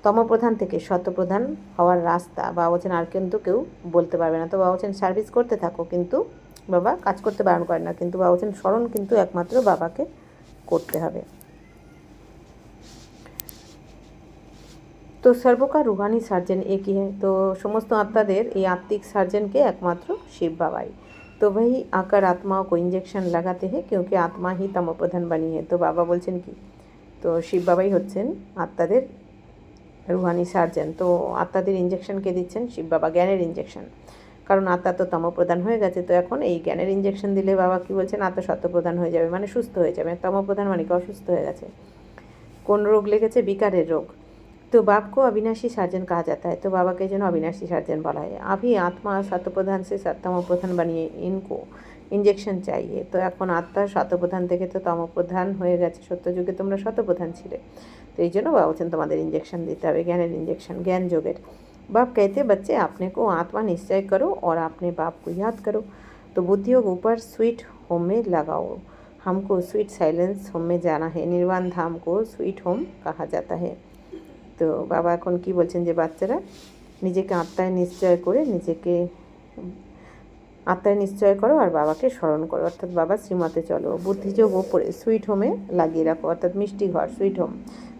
তমপ্রধান থেকে সত্যপ্রধান হওয়ার রাস্তা বাবা বলছেন আর কিন্তু কেউ বলতে পারবে না। তো বাবা বলছেন সার্ভিস করতে থাকো, কিন্তু বাবা কাজ করতে বারণ করে না, কিন্তু বাবা বলছেন স্মরণ কিন্তু একমাত্র বাবাকে করতে হবে। তো সর্বকা রুহানি সার্জন একই है। তো সমস্ত আত্মাদের এই আত্মিক সার্জনকে একমাত্র শিব বাবাই। তো ভাই আকার আত্মাও को इंजेक्शन लगाते हैं क्योंकि आत्मा ही तमोप्रधान बनी है। তো বাবা বলছেন কি, তো শিব বাবাই হচ্ছেন আত্মাদের রুহানি সার্জন। তো আত্মাদের ইঞ্জেকশন কে দিচ্ছেন? শিব বাবা, জ্ঞানের ইঞ্জেকশন। কারণ আত্মা তো তমপ্রধান হয়ে গেছে, তো এখন এই জ্ঞানের ইঞ্জেকশন দিলে বাবা কি বলছেন আত্মা সত্যপ্রধান হয়ে যাবে, মানে সুস্থ হয়ে যাবে। তমপ্রধান মানে কি অসুস্থ হয়ে গেছে। কোন রোগ লেগেছে? বিকারের রোগ। तो बाप को अविनाशी सर्जन कहा जाता है। तो बाबा के जन अविनाशी सर्जन बोला है। अभी आत्मा सत्यप्रधान से तमोप्रधान बनिए, इनको इंजेक्शन चाहिए। तो এখন আত্মা সত্যপ্রধান থেকে তো তমপ্রধান হয়ে গেছে, সত্যযুগে তোমরা সত্যপ্রধান ছিলে, তো এই জন্য বাবা বলছেন তোমাদের इंजेक्शन দিতে হবে, জ্ঞানের इंजेक्शन, ज्ञान যোগের। बाप कहते बच्चे अपने को आत्मा निश्चय करो और अपने बाप को याद करो। तो बुद्धि योग ऊपर स्वीट होम में लगाओ, हमको स्वीट साइलेंस होम में जाना है। निर्वाण धाम को स्वीट होम कहा जाता है। তো বাবা এখন কি বলছেন যে বাচ্চারা নিজেকে আত্মায় নিশ্চয় করে, নিজেকে আত্মায় নিশ্চয় করো আর বাবাকে স্মরণ করো, অর্থাৎ বাবা শ্রীমতে চলো। বুদ্ধিযোগ ওপরে সুইট হোমে লাগিয়ে রাখো, অর্থাৎ মিষ্টি ঘর, সুইট হোম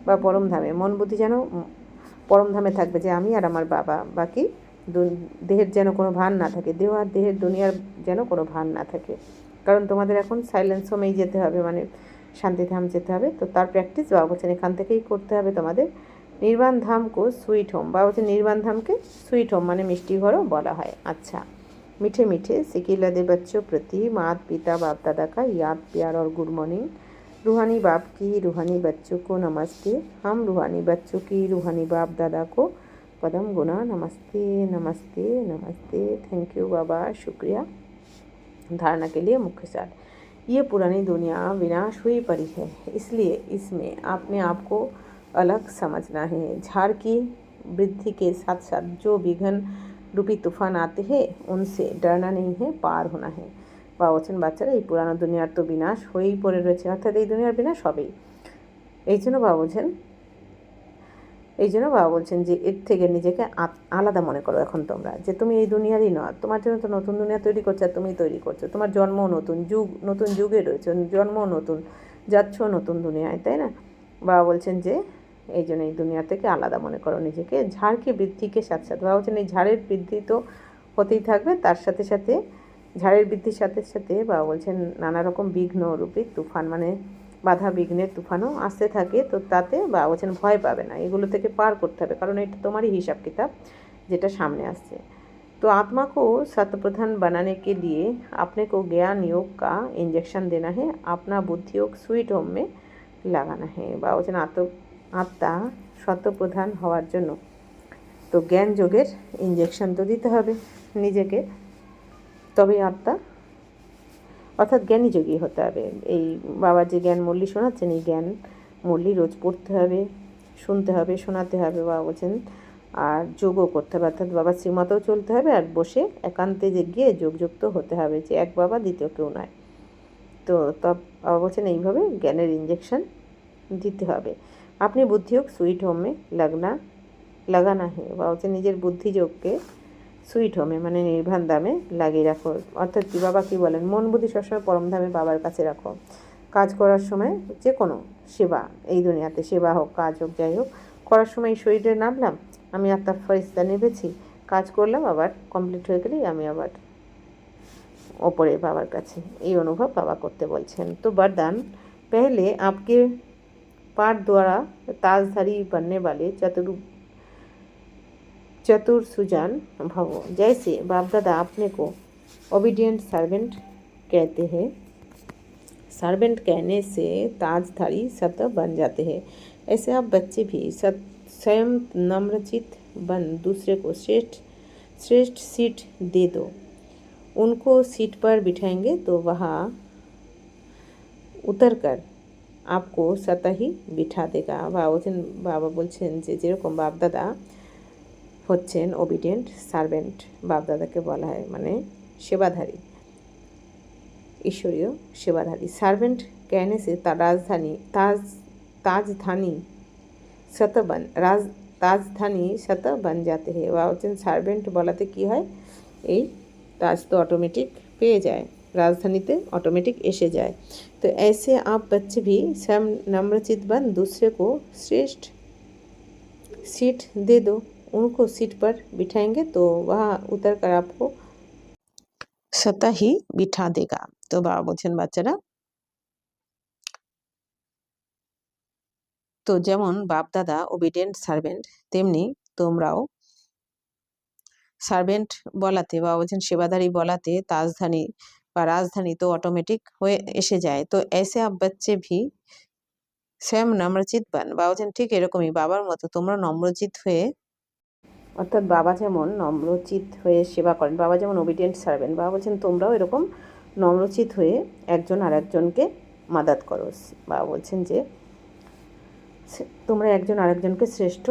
বা পরমধামে। মন বুদ্ধি যেন পরমধামে থাকবে, যে আমি আর আমার বাবা, বাকি দেহের যেন কোনো ভান না থাকে, দেহ আর দেহের দুনিয়ার যেন কোনো ভান না থাকে। কারণ তোমাদের এখন সাইলেন্স হোমেই যেতে হবে, মানে শান্তিধাম যেতে হবে। তো তার প্র্যাকটিস বাবা বলছেন এখান থেকেই করতে হবে তোমাদের। নির্বাণ ধামকে সুইট হোম, বাবা বলছেন নির্বাণ ধামকে সুইট হোম মানে মিষ্টি ঘরও বলা হয়। আচ্ছা, मीठे मीठे सिकिलदे बच्चों प्रति माता पिता बाप दादा का याद प्यार और गुड मॉर्निंग। रूहानी बाप की रूहानी बच्चों को नमस्ते। हम रूहानी बच्चों की रूहानी बाप दादा को पदम गुना नमस्ते नमस्ते नमस्ते। थैंक यू बाबा, शुक्रिया। धारणा के लिए मुख्य सार, ये पुरानी दुनिया विनाश हुई पड़ी है, इसलिए इसमें अपने आप को अलग समझना है। झाड़ की वृद्धि के साथ साथ जो विघ्न रूपी तूफान आते हैं उनसे डरना नहीं है, पार होना है। বাবা বলছেন বাচ্চারা এই পুরানো দুনিয়ার তো বিনাশ হয়েই পড়ে রয়েছে, অর্থাৎ এই দুনিয়ার বিনাশ হবেই। এই জন্য বাবা বলছেন যে এর থেকে নিজেকে আলাদা মনে করো এখন তোমরা, যে তুমি এই দুনিয়ারই নয়, তোমার জন্য তো নতুন দুনিয়া তৈরি করছো, আর তুমি তৈরি করছো, তোমার জন্ম নতুন, নতুন যুগে রয়েছে, জন্ম নতুন, যাচ্ছ নতুন দুনিয়ায়, তাই না? বাবা বলছেন যে এই জন্য এই দুনিয়া থেকে আলাদা মনে করো নিজেকে। ঝাড়কে বৃদ্ধিকে সাথে সাথে বাবা বলছেন এই ঝাড়ের বৃদ্ধি তো হতেই থাকবে, তার সাথে সাথে ঝাড়ের বৃদ্ধির সাথে সাথে বাবা বলছেন নানা রকম বিঘ্নরূপী তুফান, মানে বাধা বিঘ্নের তুফানও আসতে থাকে। তো তাতে বাবা বলছেন ভয় পাবে না, এগুলো থেকে পার করতে হবে, কারণ এটা তোমারই হিসাব কিতাব যেটা সামনে আসছে। तो आत्मा को सतप्रधान बनाने के लिए अपने को ज्ञान योग का इंजेक्शन देना है, अपना बुद्धि योग स्वीट होम में লাগানো है। বাবা বলছেন আত্মা সত্যপ্রধান হওয়ার জন্য তো জ্ঞান যোগের ইঞ্জেকশন তো দিতে হবে নিজেকে, তবেই আত্মা অর্থাৎ জ্ঞানী যোগী হতে হবে। এই বাবা যে জ্ঞান মুরলি শোনাচ্ছেন, এই জ্ঞান মুরলি রোজ পড়তে হবে, শুনতে হবে, শোনাতে হবে বাবা বলছেন। আর যোগও করতে হবে, অর্থাৎ বাবার শ্রীমতেও চলতে হবে, আর বসে একান্তে যে গিয়ে যোগযুক্ত হতে হবে, যে এক বাবা দ্বিতীয় কেউ নয়। তো তব বাবা বলছেন এইভাবে জ্ঞানের ইঞ্জেকশন দিতে হবে। আপনি বুদ্ধিयोग সুইট হোমে লাগানা হে, বাবা বলছেন নিজের বুদ্ধিযোগকে সুইট হোমে মানে নির্বাণ ধামে লাগিয়ে রাখো। অর্থাৎ কি বাবা কী বলেন, মন বুদ্ধি সবসময় পরমধামে বাবার কাছে রাখো। কাজ করার সময় যে কোনো সেবা, এই দুনিয়াতে সেবা হোক, কাজ হোক, যাই হোক, করার সময় এই শরীরে নামলাম, আমি আত্মার ফরিস্তা নেবেছি, কাজ করলাম, আবার কমপ্লিট হয়ে গেলেই আমি আবার ওপরে বাবার কাছে, এই অনুভব বাবা করতে বলছেন। তো वरदान, पहले आपके पाठ द्वारा ताजधारी बनने वाले चतुर सुजान भवो। जैसे बाप दादा अपने को ओबीडियंट सर्वेंट कहते हैं, सर्वेंट कहने से ताजधारी सत बन जाते हैं, ऐसे आप बच्चे भी स्वयं नम्रचित बन दूसरे को श्रेष्ठ सीट दे दो। उनको सीट पर बिठाएंगे तो वहाँ उतर कर आपको सतह ही बिठा देगा। বাবা বলছেন যে যেরকম বাপদাদা হচ্ছেন ওবিডিয়েন্ট সার্ভেন্ট, বাপদাদাকে বলা হয় মানে সেবাধারী, ईश्वरीय सेवाधारी। सार्वेंट कहने से ताजधानी शत बन जाते हैं। বলছেন সার্ভেন্ট বলাতে কি হয়, এই তাজ তো অটোমেটিক পেয়ে যায়, রাজধানীতে অটোমেটিক এসে যায়। तो ऐसे आप बच्चे भी स्वयं नम्रचित बन दूसरे को श्रेष्ठ सीट दे दो। उनको सीट पर बिठाएंगे तो वहाँ उतर कर आपको सतह ही बिठा देगा। तो বাবা বলছেন বাচ্চারা, তো যেমন বাপ দাদা ওবিডিয়েন্ট সার্ভেন্ট, তেমনি তোমরাও সার্ভেন্ট বলাতে, বাবা বলছেন সেবাদারি বলাতে তাজধানী বা রাজধানী তো অটোমেটিক হয়ে এসে যায়। তো ऐसे आप बच्चे भी स्वयं নম্রচিত বান, বাবা বলছেন ঠিক এরকমই বাবার মতো তোমরা নম্রচিত হয়ে, অর্থাৎ বাবা যেমন নম্রচিত হয়ে সেবা করেন, বাবা যেমন ওবিডিয়েন্ট সার্ভেন্ট, বাবা বলছেন তোমরাও এরকম নম্রচিত হয়ে একজন আর একজনকে মাদাত করো। বাবা বলছেন যে তোমরা একজন আরেকজনকে শ্রেষ্ঠ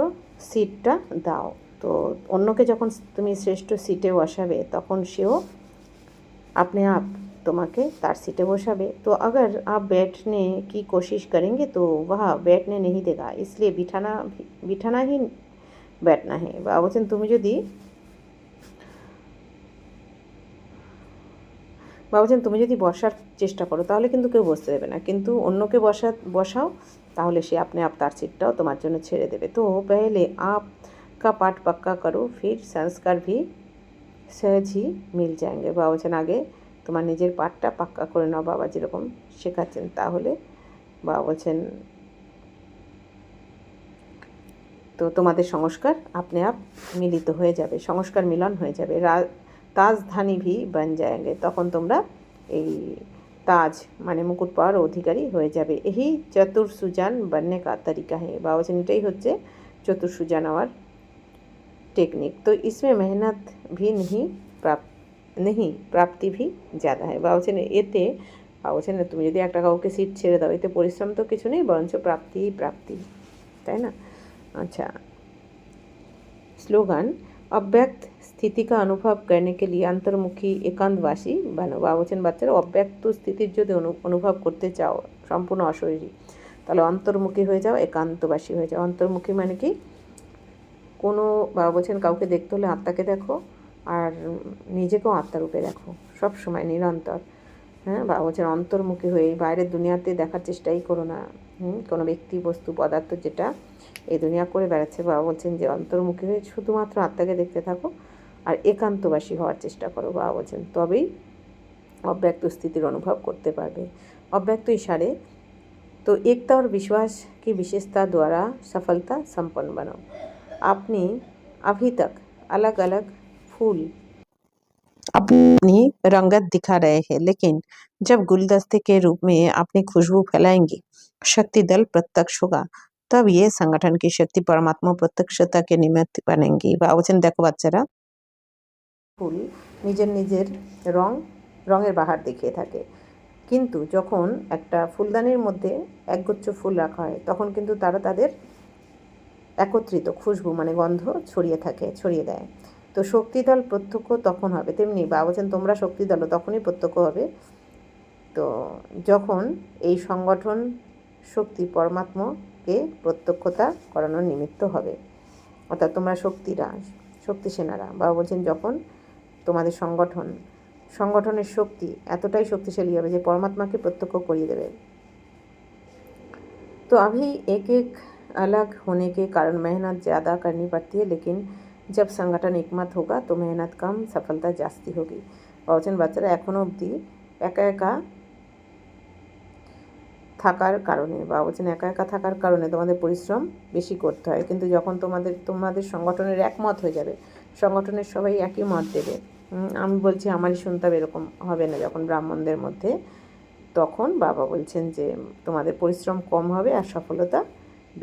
সিটটা দাও। তো অন্যকে যখন তুমি শ্রেষ্ঠ সিটে বসাবে তখন সেও अपने आप তোমাকে তার সিটে বসাবে। तो अगर आप बैठने की कोशिश करेंगे तो वह बैठने नहीं देगा, इसलिए बिठाना ही बैठना है। বাবা বলছেন তুমি যদি বসার চেষ্টা করো তাহলে কিন্তু কেউ বসতে দেবে না, কিন্তু অন্যকে বসাও তাহলে সে আপনি আপ তার সিটটাও তোমার জন্য ছেড়ে দেবে। তো पहले आप का पाठ पक्का करो, फिर संस्कार भी सहज ही मिल जाएंगे। বাবা বলছেন আগে তোমার নিজের পাঠটা পাক্কা করে নাও, বাবা যেরকম শেখাচ্ছেন, তাহলে বাবা বলছেন তো তোমাদের সংস্কার আপনি আপ মিলিত হয়ে যাবে, সংস্কার মিলন হয়ে যাবে। তাজধানী ভি বন যায়েঙ্গে, তখন তোমরা এই তাজ মানে মুকুট পাওয়ার অধিকারী হয়ে যাবে। এই চতুর সুজান বননে কা তরিকা হে, বাবা বলছেন এটাই হচ্ছে চতুর সুজান হওয়ার টেকনিক। তো इसमें मेहनत भी नहीं प्राप्ति भी ज़्यादा है। বাবা বলছেন এতে, বাবা বলছেন তুমি যদি একটা কাউকে সিট ছেড়ে দাও এতে পরিশ্রম তো কিছু নেই, বরঞ্চ প্রাপ্তি, তাই না? अच्छा, স্লোগান, अव्यक्त स्थिति का अनुभव करने के लिए अंतर्मुखी एकांतवासी बनो। বাবা বলছেন বাচ্চারা অব্যক্ত স্থিতির যদি অনুভব করতে চাও, সম্পূর্ণ অশরীরী, তাহলে অন্তর্মুখী হয়ে যাও, একান্তবাসী হয়ে যাও। অন্তর্মুখী মানে কি, কোনো বাবা বলছেন কাউকে দেখতে হলে আত্মাকে দেখো, আর নিজেকেও আত্মারূপে দেখো সব সময় নিরন্তর। হ্যাঁ, বাবা বলছেন অন্তর্মুখী হয়ে বাইরের দুনিয়াতে দেখার চেষ্টাই করো না, কোনো ব্যক্তি বস্তু পদার্থ যেটা এই দুনিয়া করে বেড়াচ্ছে, বাবা বলছেন যে অন্তর্মুখী হয়ে শুধুমাত্র আত্মাকে দেখতে থাকো আর একান্তবাসী হওয়ার চেষ্টা করো। বাবা বলছেন তবেই অব্যক্ত স্থিতির অনুভব করতে পারবে। অব্যক্ত ইশারে, तो एकता और विश्वास की विशेषता द्वारा सफलता संपन्न बनो। आपने अभी तक अलग अलग फूल अपनी रंगत दिखा रहे हैं, लेकिन जब गुलदस्ते के रूप में अपनी खुशबू फैलाएंगी, शक्ति दल प्रत्यक्ष होगा, तब ये संगठन की शक्ति परमात्मा प्रत्यक्षता के निमित्त बनेंगी। বাবা বলছেন দেখো বাচ্চারা, ফুল নিজের রঙের বাহার দেখিয়ে থাকে, কিন্তু যখন একটা ফুলদানির মধ্যে একগুচ্ছ ফুল রাখা হয় তখন কিন্তু তারা তাদের একত্রিত খুশবু মানে গন্ধ ছড়িয়ে দেয়। তো শক্তিদল প্রত্যক্ষ তখন হবে, তেমনি বাবা বলছেন তোমরা শক্তিদলও তখনই প্রত্যক্ষ হবে তো যখন এই সংগঠন শক্তি পরমাত্মাকে প্রত্যক্ষতা করানোর নিমিত্ত হবে। অর্থাৎ তোমরা শক্তি সেনারা, বাবা বলছেন যখন তোমাদের সংগঠনের শক্তি এতটাই শক্তিশালী হবে যে পরমাত্মাকে প্রত্যক্ষ করিয়ে দেবে। तो अभी एक एक अलग होने के कारण मेहनत ज़्यादा करनी पड़ती है, लेकिन जब संगठन एकमत होगा तो मेहनत कम सफलता जास्ती होगी। বলছেন বাচ্চারা এখনও অবধি একা একা থাকার কারণে, বা বলছেন একা একা থাকার কারণে তোমাদের পরিশ্রম বেশি করতে হয়, কিন্তু যখন তোমাদের সংগঠনের একমত হয়ে যাবে, সংগঠনের সবাই একই মত দেবে, আমি বলছি আমারই শুনতে হবে এরকম হবে না যখন ব্রাহ্মণদের মধ্যে, তখন বাবা বলছেন যে তোমাদের পরিশ্রম কম হবে আর সফলতা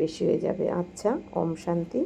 বেশি হয়ে যাবে। আচ্ছা, ওম শান্তি।